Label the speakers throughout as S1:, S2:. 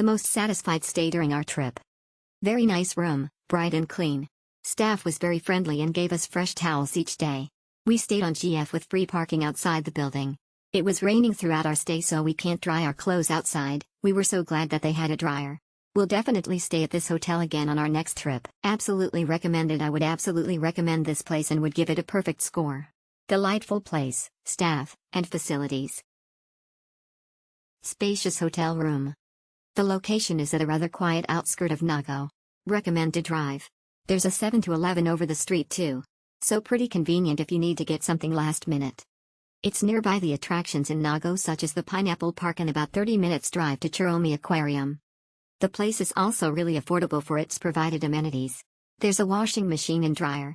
S1: The most satisfied stay during our trip. Very nice room, bright and clean. Staff was very friendly and gave us fresh towels each day. We stayed on GF with free parking outside the building. It was raining throughout our stay, so we can't dry our clothes outside. We were so glad that they had a dryer. We'll definitely stay at this hotel again on our next trip. Absolutely recommended. I would absolutely recommend this place and would give it a perfect score. Delightful place, staff, and facilities. Spacious hotel room. The location is at a rather quiet outskirt of Nago. Recommend to drive. There's a 7-Eleven over the street too. So pretty convenient if you need to get something last minute. It's nearby the attractions in Nago such as the Pineapple Park and about 30 minutes drive to Chiromi Aquarium. The place is also really affordable for its provided amenities. There's a washing machine and dryer.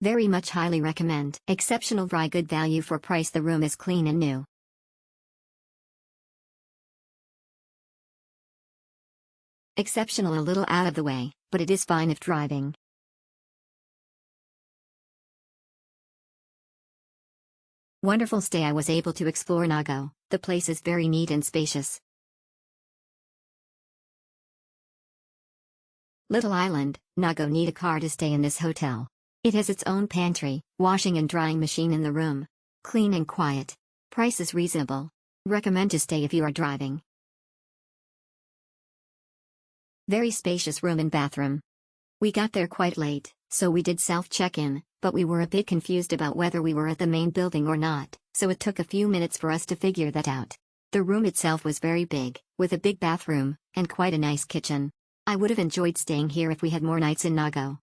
S1: Very much highly recommend. Exceptional dry good value for price. The room is clean and new. Exceptional, a little out of the way, but it is fine if driving. Wonderful stay. I was able to explore Nago. The place is very neat and spacious. Little Island, Nago. Need a car to stay in this hotel. It has its own pantry, washing and drying machine in the room. Clean and quiet. Price is reasonable. Recommend to stay if you are driving. Very spacious room and bathroom. We got there quite late, so we did self-check-in, but we were a bit confused about whether we were at the main building or not, so it took a few minutes for us to figure that out. The room itself was very big, with a big bathroom, and quite a nice kitchen. I would have enjoyed staying here if we had more nights in Nago.